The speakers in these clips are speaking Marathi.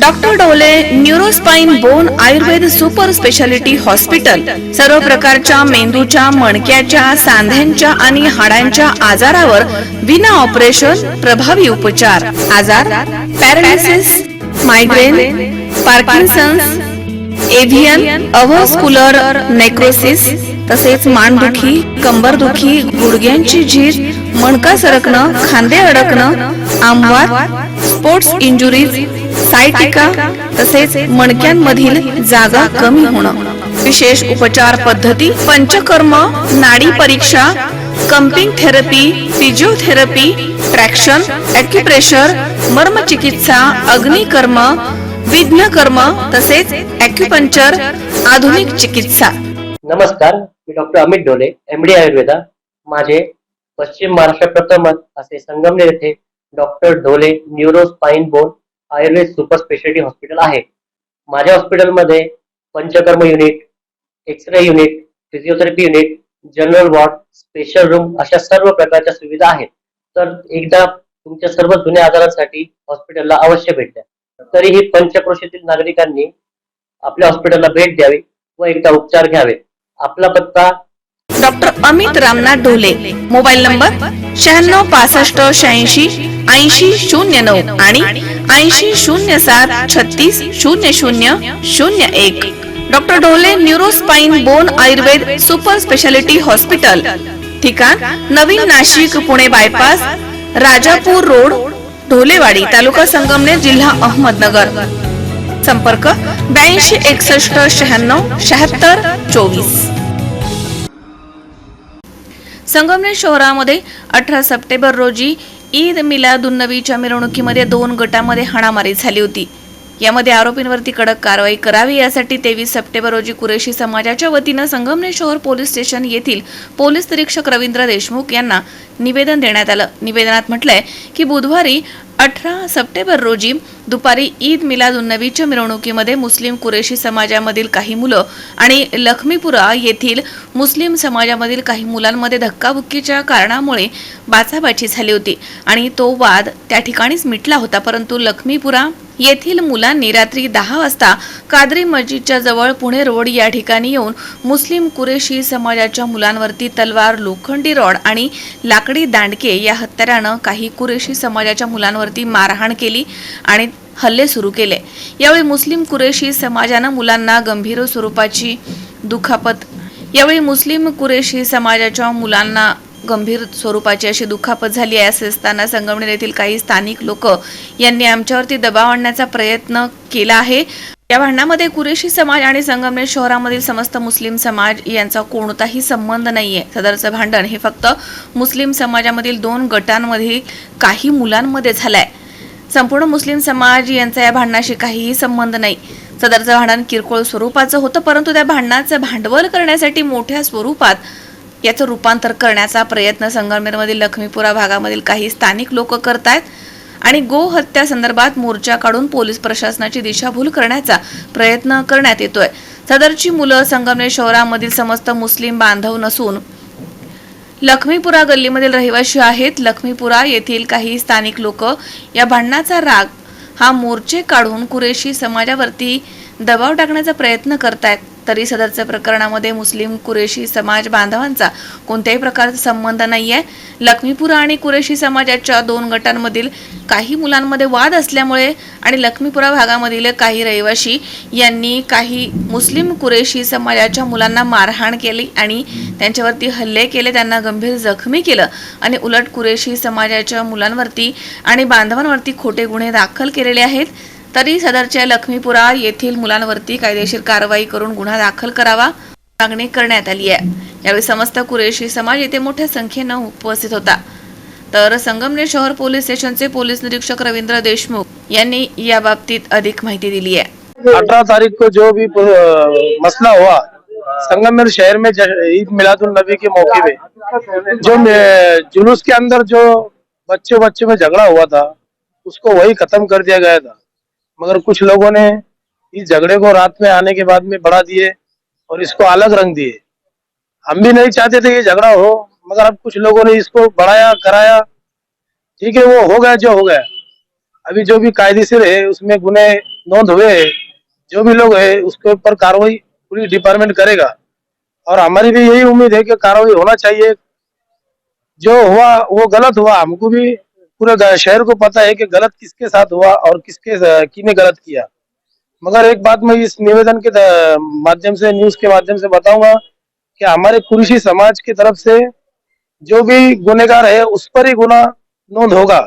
डॉक्टर डोले neurospine bone Ayurved super speciality hospital सर्व प्रकारच्या मेंदूच्या, मणक्याच्या, सांध्यांच्या आणि हाडांच्या आजारावर विना ऑपरेशन प्रभावी उपचार. आजार पॅरालिसिस, मायग्रेन, पार्किन्सन्स, एव्हियन, अव्हस्क्युलर नेक्रोसिस, तसेच मानदुखी, कंबरदुखी, गुडघ्यांची झीज, मणका सरकणं, खांदे अडकणं, आमवात, स्पोर्ट्स इंजुरीज, सायटिका, तसेच मणक्यांमधील जागा कमी होणं. विशेष उपचार पद्धती पंचकर्म, नाडी परीक्षा, cupping therapy, physiotherapy, traction, acupressure, मर्मचिकित्सा, अग्निकर्म, विघ्नकर्म, तसेच ॲक्युपंक्चर, आधुनिक चिकित्सा. नमस्कार, मी डॉक्टर अमित डोले, MD आयुर्वेदा. माझे पश्चिम महाराष्ट्र प्रथमच असे संगमनेर येथे doctor Dole neuro spine bone Ayurved super speciality hospital आहे. माझ्या हॉस्पिटलमध्ये panchakarma unit, X ray unit, physiotherapy unit, general ward, special room अशा सर्व प्रकारच्या सुविधा आहेत. तर एकदा तुमच्या सर्व जुन्या आजारांसाठी हॉस्पिटलला अवश्य भेट द्या. तरीही पंचक्रोशीतील नागरिकांनी आपल्या हॉस्पिटलला भेट द्यावी व एकदा उपचार घ्यावे. आपला पत्ता डॉक्टर अमित रामनाथ डोले, मोबाईल नंबर 966586 8009 आणि 8007360001. डॉक्टर डोले neurospine bone Ayurved super speciality hospital, ठिकाण नवीन नाशिक पुणे बायपास, राजापूर रोड, ढोलेवाडी, तालुका संगमनेर, जिल्हा अहमदनगर. संपर्क 82 61 96 76 24. संगमनेर शहरामध्ये 18 सप्टेंबर रोजी ईद मिलादुन्नबीच्या मिरवणुकीमध्ये 2 गटांमध्ये हाणामारी झाली होती. यामध्ये आरोपींवरती कडक कारवाई करावी यासाठी 23 सप्टेंबर रोजी कुरेशी समाजाच्या वतीनं संगमनेर शहर पोलीस स्टेशन येथील पोलीस निरीक्षक रवींद्र देशमुख यांना निवेदन देण्यात आलं. निवेदनात म्हटलंय की बुधवारी 18 सप्टेंबर रोजी दुपारी ईद मिलादुन्नबीच्या मिरवणुकीमध्ये मुस्लिम कुरेशी समाजामधील काही मुलं आणि लखमीपुरा येथील मुस्लिम समाजामधील काही मुलांमध्ये धक्काबुक्कीच्या कारणामुळे बाचाबाची झाली होती आणि तो वाद त्या ठिकाणीच मिटला होता. परंतु लखमीपुरा येथील मुलांनी रात्री 10 वाजता कादरी मस्जिदच्या जवळ पुणे रोड या ठिकाणी येऊन मुस्लिम कुरेशी समाजाच्या मुलांवरती तलवार, लोखंडी रॉड आणि लाकडी दांडके या हत्यारानं काही कुरेशी समाजाच्या मुलांवरती मारहाण केली आणि हल्ले सुरू केले. यावेळी मुस्लिम कुरेशी समाजानं मुलांना गंभीर स्वरूपाची अशी दुखापत झाली आहे. असे असताना संगमनेर येथील काही स्थानिक लोक यांनी आमच्यावरती दबाव आणण्याचा प्रयत्न केला आहे. या भांडणामध्ये कुरेशी समाज आणि संगमनेर शहरामधील समस्त मुस्लिम समाज यांचा कोणताही संबंध नाहीये. सदरचं भांडण हे फक्त मुस्लिम समाजामधील 2 गटांमधील काही मुलांमध्ये झालंय. संपूर्ण मुस्लिम समाज यांचा या भांडणाशी काहीही संबंध नाही. सदरचं भांडण किरकोळ स्वरूपाचं होतं, परंतु त्या भांडणाचं भांडवल करण्यासाठी मोठ्या स्वरूपात याचं रूपांतर करण्याचा प्रयत्न संगमनेरमधील लखमीपुरा भागामधील काही स्थानिक लोक करतायत आणि गो हत्या संदर्भात मोर्चा काढून पोलीस प्रशासनाची दिशाभूल करण्याचा प्रयत्न करण्यात येतोय. सदरची मुलं संगमनेर शहरामधील समस्त मुस्लिम बांधव नसून लखमीपुरा गल्लीमधील रहिवासी आहेत. लखमीपुरा येथील काही स्थानिक लोक या भांडणाचा राग हा मोर्चे काढून कुरेशी समाजावरती दबाव टाकण्याचा प्रयत्न करतायत. तरी सदरच्या प्रकरणामध्ये मुस्लिम कुरेशी समाज बांधवांचा कोणत्याही प्रकारचा संबंध नाहीये. लखमीपुरा आणि कुरेशी समाजाच्या 2 गटांमधील काही मुलांमध्ये वाद असल्यामुळे आणि लखमीपुरा भागामधील काही रहिवासी यांनी काही मुस्लिम कुरेशी समाजाच्या मुलांना मारहाण केली आणि त्यांच्यावरती हल्ले केले, त्यांना गंभीर जखमी केलं आणि उलट कुरेशी समाजाच्या मुलांवरती आणि बांधवांवरती खोटे गुन्हे दाखल केलेले आहेत. तरी सदरच्या लखमीपुरा येथील मुलांवरती कायदेशीर कारवाई करून गुन्हा दाखल करावा मागणी करण्यात आली आहे. यावेळी समस्त कुरेशी समाज येथे मोठ्या संख्येनं उपस्थित होता. तर संगमनेर शहर पोलीस स्टेशनचे पोलीस निरीक्षक रवींद्र देशमुख यांनी या बाबतीत अधिक माहिती दिली आहे. 18 तारीख को जो भी मसला हुआ संगमनेर शहर में ईद मिलादुन्नबी के मौके पे जो जुलूस के अंदर जो बच्चे में झगड़ा हुआ था उसको वही खत्म कर दिया गया था, मगर कुछ लोगों ने इस झगड़े को रात में आने के बाद में बढ़ा दिए और इसको अलग रंग दिए. हम भी नहीं चाहते थे ये झगड़ा हो, मगर अब कुछ लोगों ने इसको बढ़ाया कराया. ठीक है, वो हो गया जो हो गया. अभी जो भी कायदेशीर है उसमें गुने नोंद हुए हैं, जो भी लोग है उसके ऊपर कार्रवाई पूरी डिपार्टमेंट करेगा। और हमारी भी यही उम्मीद है कि कार्रवाई होना चाहिए। जो हुआ वो गलत हुआ, हमको भी पूरे शहर को पता है कि गलत किसके साथ हुआ और किसने गलत किया। मगर एक बात मैं इस निवेदन के माध्यम से, न्यूज के माध्यम से बताऊंगा कि हमारे कुर्शी समाज की तरफ से जो भी गुनहगार है उस पर ही गुना नोंद होगा।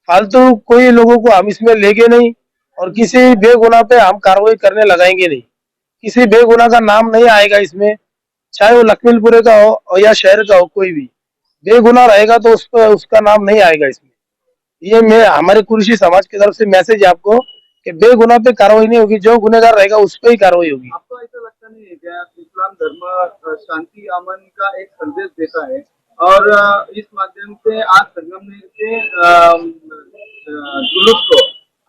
फालतू कोई लोगों को हम इसमें लेंगे नहीं और किसी बेगुनाह पे हम कार्रवाई करने लगाएंगे नहीं। किसी बेगुनाह का नाम नहीं आएगा इसमें, चाहे वो लखीमपुरे का हो और या शहर का हो, कोई भी बेगुनाह रहेगा तो उस पर उसका नाम नहीं आएगा इसमें। ये मैं हमारे कुर्शी समाज की तरफ से मैसेज है आपको कि बेगुनाह पे कार्रवाई नहीं होगी, जो गुनहगार रहेगा उस पर ही कार्रवाई होगी। आपको ऐसा लगता नहीं है क्या इस्लाम धर्म शांति अमन का एक संदेश देता है और इस माध्यम से आज संगमनेर के जुलूस को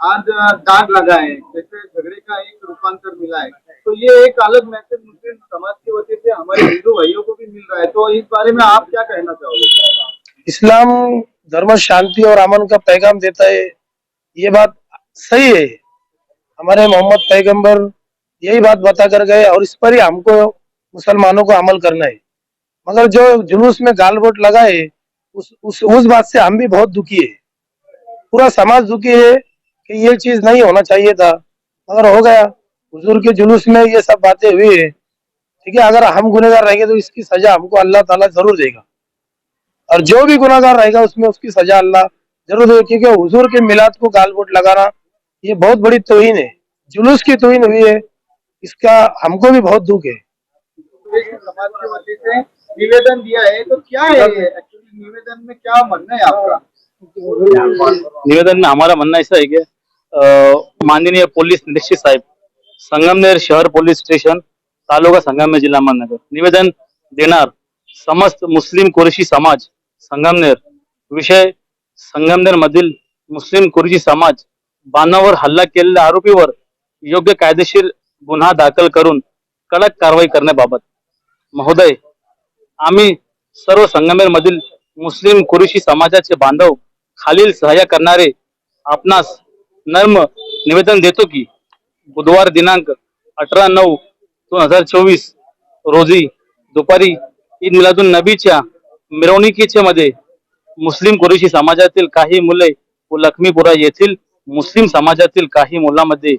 आज दाग लगा है, जैसे झगड़े का एक रूपांतर मिला है, तो ये एक अलग मैसेज मुस्लिम समाज की वजह से हमारे हिंदू भाइयों को भी मिल रहा है, तो इस बारे में आप क्या कहना चाहोगे? इस्लाम धर्म शांति और अमन का पैगाम देता है, ये बात सही है। हमारे मोहम्मद पैगंबर यही बात बता कर गए और इस पर ही हमको मुसलमानों को अमल करना है। मगर जो जुलूस में गाल वोट लगा है उस बात से हम भी बहुत दुखी है, पूरा समाज दुखी है कि ये चीज नहीं होना चाहिए था, मगर हो गया। हुजूर के जुलूस में ये सब बातें हुई है, ठीक है। अगर हम गुनहगार रहेंगे तो इसकी सजा हमको अल्लाह ताला जरूर देगा, और जो भी गुनहगार रहेगा उसमें उसकी सजा अल्लाह जरूर देगा। क्योंकि हुजूर के मिलाद को गाल वोट लगाना ये बहुत बड़ी तौहीन है, जुलूस की तौहीन हुई है, इसका हमको भी बहुत दुख है। समाज की वजह से निवेदन दिया है, तो क्या है एक्चुअली निवेदन में क्या मानना है आपका? निवेदन में हमारा मानना ऐसा है कि माननीय पुलिस निरीक्षक साहब, संगमनेर शहर पोलीस स्टेशन, तालुका संगमनेर, जिल्हा अहमदनगर, निवेदन देणार समस्त मुस्लिम कुरेशी समाज संगमनेर, विषय संगमनेर मधील मुस्लिम कुरेशी समाज बांधवांवर हल्ला केलेल्या आरोपीवर योग्य कायदेशीर गुन्हा दाखल करून कडक कारवाई करण्याबाबत। महोदय, आम्ही सर्व संगमनेर मधील मुस्लिम कुरेशी समाजाचे बांधव खालील सहाय्य करणारे आपणास नम्र निवेदन देतो की बुधवार दिनांक 18/9/2024 रोजी दुपारी ईद मिलादुन नबीच्या मिरवणुकीचे मध्ये मुस्लिम कुरेशी समाजातील काही मुले व लखमीपुरा येथील मुस्लिम समाजातील काही मुलांमध्ये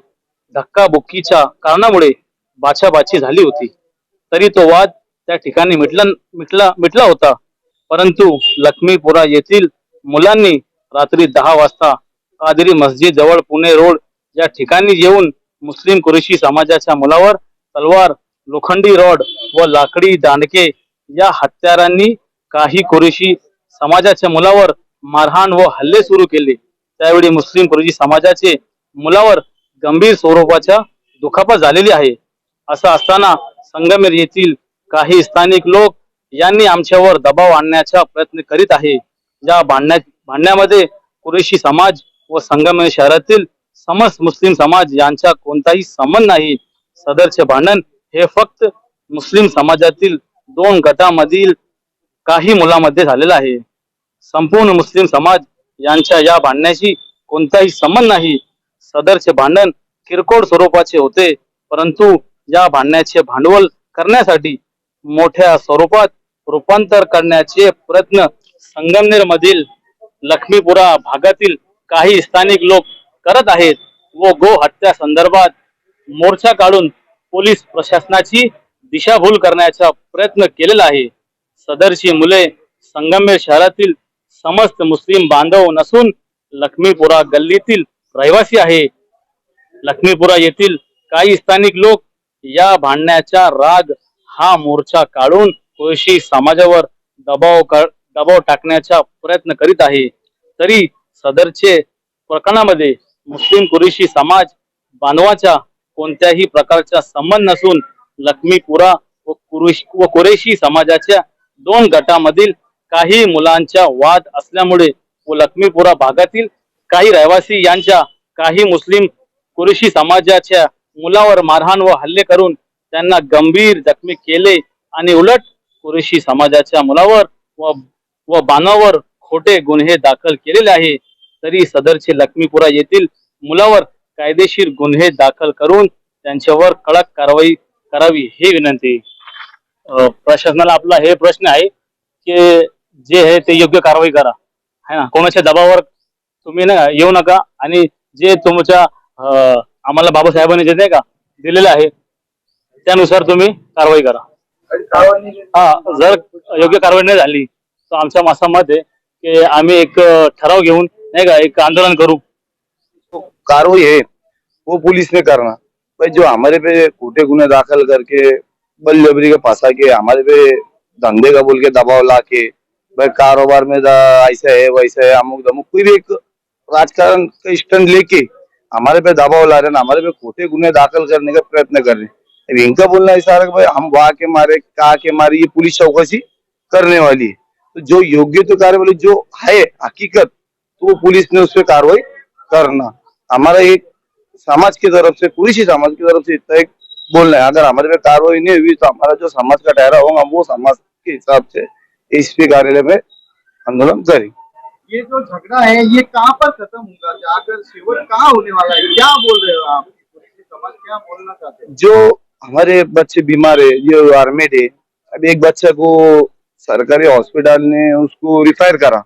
धक्काबुक्कीच्या कारणामुळे बाचाबाची झाली होती। तरी तो वाद त्या ठिकाणी मिटला होता, परंतु लखमीपुरा येथील मुलांनी रात्री 10 वाजता कादरी मस्जिद जवळ पुणे रोड या ठिकाणी येऊन मुस्लिम कुरेशी समाजाच्या मुलावर तलवार, लोखंडी रॉड व लाकडी दांडके या हत्यारांनी काही कुरेशी समाजाच्या मुलावर मारहाण व हल्ले सुरू केले। त्यावेळी मुस्लिम कुरेशी समाजाचे मुलावर गंभीर स्वरूपाच्या दुखापत झालेली आहे। असं असताना संगमनेर येथील काही स्थानिक लोक यांनी आमच्यावर दबाव आणण्याचा प्रयत्न करीत आहे। या भांडण्यामध्ये कुरेशी समाज व संगमनेर शहरातील समस्त मुस्लिम समाज यांचा कोणताही संबंध नाही। सदरचे भांडण हे फक्त मुस्लिम समाजातील 2 गटांमधील काही मुलांमध्ये झालेलं आहे। संपूर्ण मुस्लिम समाज यांच्या या भांडण्याशी कोणताही संबंध नाही। सदरचे भांडण किरकोळ स्वरूपाचे होते, परंतु या भांडण्याचे भांडवल करण्यासाठी मोठ्या स्वरूपात रूपांतर करण्याचे प्रयत्न संगमनेर मधील लखमीपुरा भागातील काही स्थानिक लोक करत आहेत व गो हत्या संदर्भात मोर्चा काढून पोलीस प्रशासनाची दिशाभूल करण्याचा प्रयत्न केलेला आहे। सदरची मुले संगमनेर शहरातील समस्त मुस्लिम बांधव नसून लखमीपुरा गल्लीतील रहिवासी आहे। लखमीपुरा येथील काही स्थानिक लोक या भांडण्याचा राग हा मोर्चा काढून कुरेशी समाजावर दबाव टाकण्याचा प्रयत्न करीत आहे। तरी सदरचे प्रकरणामध्ये मुस्लिम कुरेशी समाज बांधवाचा कोणत्याही प्रकारचा संबंध नसून लखमीपुरा व कुरेशी समाजाच्या 2 गटांमधील काही मुलांचा वाद असल्यामुळे व लखमीपुरा भागातील काही रहिवासी यांच्या काही मुस्लिम कुरेशी समाजाच्या मुलावर मारहाण व हल्ले करून त्यांना गंभीर जखमी केले आणि उलट कुरेशी समाजाच्या मुलावर व बांधवावर खोटे गुन्हे दाखल केलेले आहे। तरी सदरचे लखमीपुरा येथील मुलावर कायदेशीर गुन्हे दाखल करून त्यांच्यावर कडक कारवाई करावी ही विनंती. प्रशासनाला आपला हे प्रश्न आहे की जे आहे ते योग्य कारवाई करा, है ना. कोणाच्या दबावावर तुम्ही ना येऊ नका आणि जे तुमच्या आम्हाला बाबासाहेबांनी जे नाही का दिलेलं आहे त्यानुसार तुम्ही कारवाई करा. हा, जर योग्य कारवाई नाही झाली तर आमच्या मत आहे की आम्ही एक ठराव घेऊन नाही का एक आंदोलन करू. कार्रवाई है वो पुलिस ने करना भाई. जो हमारे पे खोटे गुने दाखल करके बलजबरी के फंसा के हमारे पे धंधे का बोल के दबाव ला के भाई कारोबार में ऐसा है वैसा है अमुक दमुक कोई भी एक राजकारण का स्टैंड लेके हमारे पे दबाव ला रहे हैं, हमारे पे खोटे गुने दाखल करने का प्रयत्न कर रहे हैं. अब इनका बोलना ऐसा है कि भाई हम वहां के मारे कहा के मारे ये पुलिस चौकसी करने वाली है. तो जो योग्य तो कार्रवाई जो है हकीकत तो वो पुलिस ने उस पर कार्रवाई करना. हमारा एक समाज की तरफ से कुरेशी समाज की तरफ से इतना एक बोलना है, अगर हमारे पे कार्रवाई नहीं हुई तो हमारा जो समाज का ठहरा होगा हम वो समाज के हिसाब से एसपी कार्यालय में आंदोलन करें. ये जो झगड़ा है ये कहाँ पर खत्म होगा, जाकर शेवट कहाँ होने वाला है, क्या बोल रहे हो आप, समाज क्या बोलना चाहते हैं? जो हमारे बच्चे बीमार है, जो एडमिट है, अभी एक बच्चा को सरकारी हॉस्पिटल ने उसको रिफर करा,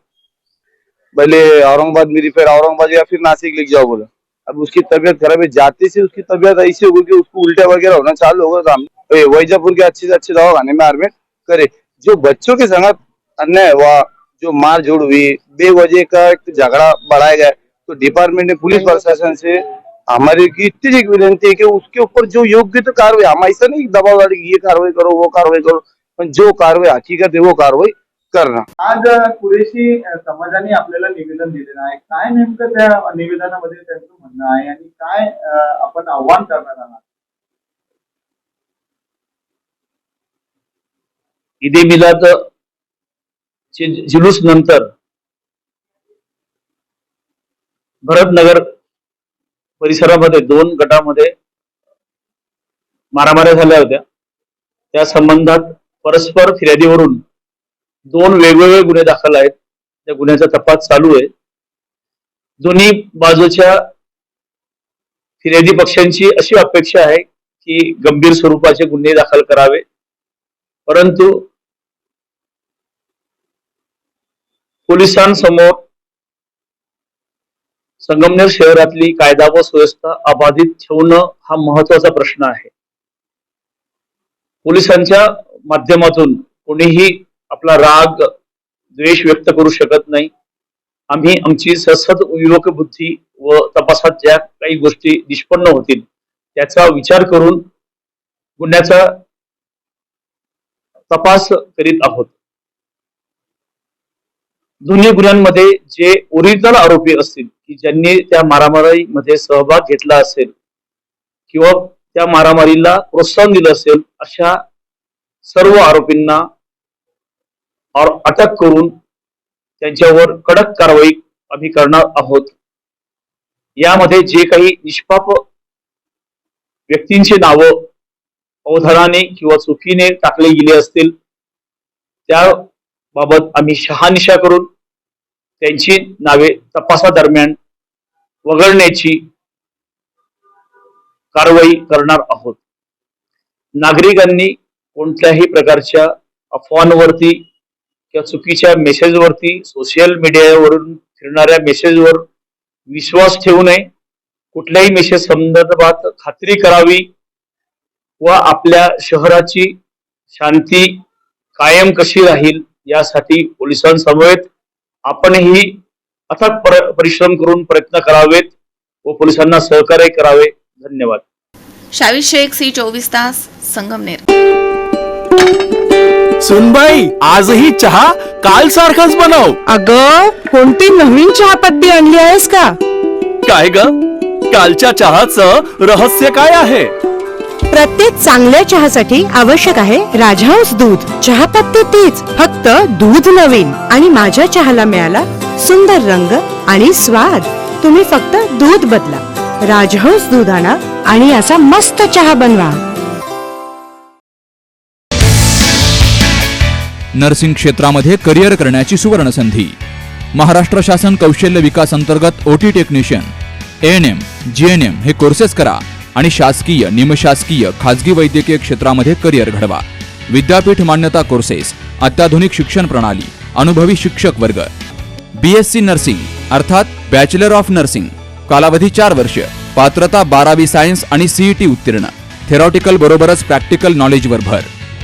भले औरंगाबाद में रिफर, औरंगाबाद या फिर नासिक लेके जाओ बोला. अब उसकी तबीयत खराब है, जाते से उसकी तबीयत ऐसी हो गई कि उसको उल्टा वगैरह होना चालू होगा. तो हम वैजापुर के अच्छे से अच्छे दवाखाने में एडमिट करे. जो बच्चों के संग अन्याय हुआ, जो मार जोड़ हुई, बेवजह का एक झगड़ा बढ़ाया गया, तो डिपार्टमेंट ने पुलिस प्रशासन से हमारी की इतनी एक विनती है कि उसके ऊपर जो योग्य तो कार्रवाई, हम ऐसा नहीं दबाव डाले ये कार्रवाई करो वो कार्रवाई करो, पण जो कार्रवाई हकीकत है वो कार्रवाई करना. आज कुरेशी समाजाने आपल्याला निवेदन दिलेलं आहे, काय नेमकं त्या निवेदनामध्ये त्यांचं म्हणणं आहे आणि काय आपण आव्हान करणार आहात? ईद मिलाद जुलूस नंतर भरतनगर परिसरामध्ये 2 गटामध्ये मारामाऱ्या झाल्या होत्या. त्या संबंधात परस्पर फिर्यादीवरून 2 वेगवेगळे गुन्हे दाखल आहेत. त्या गुन्ह्याचा तपास चालू आहे. दोन्ही बाजूच्या फिर्यादी पक्षांची अशी अपेक्षा आहे की गंभीर स्वरूपाचे गुन्हे दाखल करावे, परंतु पोलिसांसमोर संगमनेर शहरातली कायदा व सुव्यवस्था अबाधित ठेवणं हा महत्वाचा प्रश्न आहे. पोलिसांच्या माध्यमातून कोणीही आपला राग द्वेष व्यक्त करू शकत नाही. आम्ही आमची ससद विवेक बुद्धी व तपासात ज्या काही गोष्टी निष्पन्न होतील त्याचा विचार करून गुन्ह्याचा तपास करीत आहोत. दोन्ही गुन्ह्यांमध्ये जे ओरिजिनल आरोपी असतील की ज्यांनी त्या मारामारीमध्ये सहभाग घेतला असेल किंवा त्या मारामारीला प्रोत्साहन दिलं असेल अशा सर्व आरोपींना अटक करून त्यांच्यावर कडक कारवाई आम्ही करणार आहोत. यामध्ये जे काही निष्पाप व्यक्तींची नावं अवधानाने किंवा चुकीने टाकले गेले असतील त्याबाबत आम्ही शहानिशा करून त्यांची नावे तपासादरम्यान वगळण्याची कारवाई करणार आहोत. नागरिकांनी कोणत्याही प्रकारच्या अफवांवरती किंवा चुकीच्या मेसेजवरती सोशल मीडियावरून फिरणाऱ्या मेसेजवर विश्वास ठेवू नये. कुठल्याही मेसेज संदर्भात खात्री करावी व आपल्या शहराची शांती कायम कशी राहील यासाठी पोलिसांसमवेत आपणही अथक परिश्रम करून प्रयत्न करावेत व पोलिसांना सहकार्य करावे. धन्यवाद. शावीर शेख, C24 तास, संगमनेर. सुनबाई, आजही चहा काल सारखाच बनव. अगं, कोणती नवीन चहापत्ती आणली आहेस का? काय ग, कालच्या चहाचं रहस्य काय आहे? प्रत्येक चांगल्या चहासाठी आवश्यक आहे राजहंस दूध. चहापत्ती तीच, फक्त दूध नवीन. आणि माझ्या चहाला मिळाला सुंदर रंग आणि स्वाद. तुम्ही फक्त दूध बदला, राजहंस दूध आणा आणि असा मस्त चहा बनवा. नर्सिंग क्षेत्रामध्ये करिअर करण्याची सुवर्ण संधी. महाराष्ट्र शासन कौशल्य विकास अंतर्गत OT टेक्निशियन, ANM, GNM हे कोर्सेस करा आणि शासकीय, निमशासकीय, खाजगी वैद्यकीय क्षेत्रामध्ये करिअर घडवा. विद्यापीठ मान्यता कोर्सेस, अत्याधुनिक शिक्षण प्रणाली, अनुभवी शिक्षक वर्ग. BSc नर्सिंग अर्थात बॅचलर ऑफ नर्सिंग, कालावधी 4 वर्ष, पात्रता 12वी सायन्स आणि CET उत्तीर्ण. थेरॉटिकल बरोबरच प्रॅक्टिकल नॉलेजवर भर.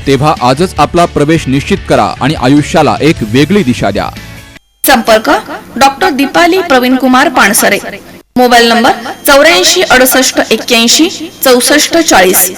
तेव्हा आजच आपला प्रवेश निश्चित करा आणि आयुष्याला एक वेगळी दिशा द्या. संपर्क doctor Deepali Praveen Kumar Pansare. Mobile number 84 68 81 64 40,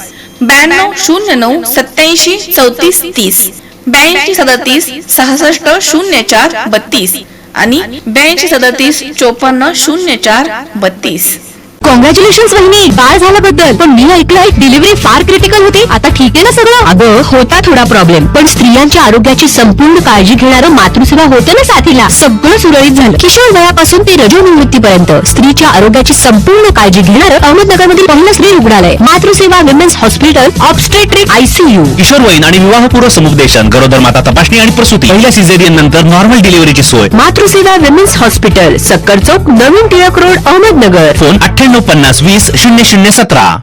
92 09 87 34 30, 82 37 66 04 32 आणि 82 37 54 04 32. कॉंग्रॅच्युलेशन वहिनी, बाळ झाल्याबद्दल. पण मी ऐकलंय डिलिव्हरी फार क्रिटिकल होती. आता ठीक आहे ना सगळं? अगं होता थोडा प्रॉब्लेम, पण स्त्रियांच्या आरोग्याची संपूर्ण काळजी घेणारं मातृसेवा होतं ना साथीला. सगळं सुरळीत झालं. किशोर वयापासून ते रजोनिवृत्तीपर्यंत स्त्रीच्या आरोग्याची संपूर्ण काळजी घेणारं अहमदनगरमधील पहिलं स्त्री रुग्णालय Matruseva women's hospital, obstetric ICU. किशोरवयीन आणि विवाहपूर्व समुपदेशन, गरोदर माता तपासणी आणि प्रसूती, पहिल्या सिझेरियन नंतर नॉर्मल डिलिव्हरीची सोय. मातृसेवा विमेन्स हॉस्पिटल, सक्कर चौक, नवीन टिळक रोड, अहमदनगर. फोन 9850 20 0017.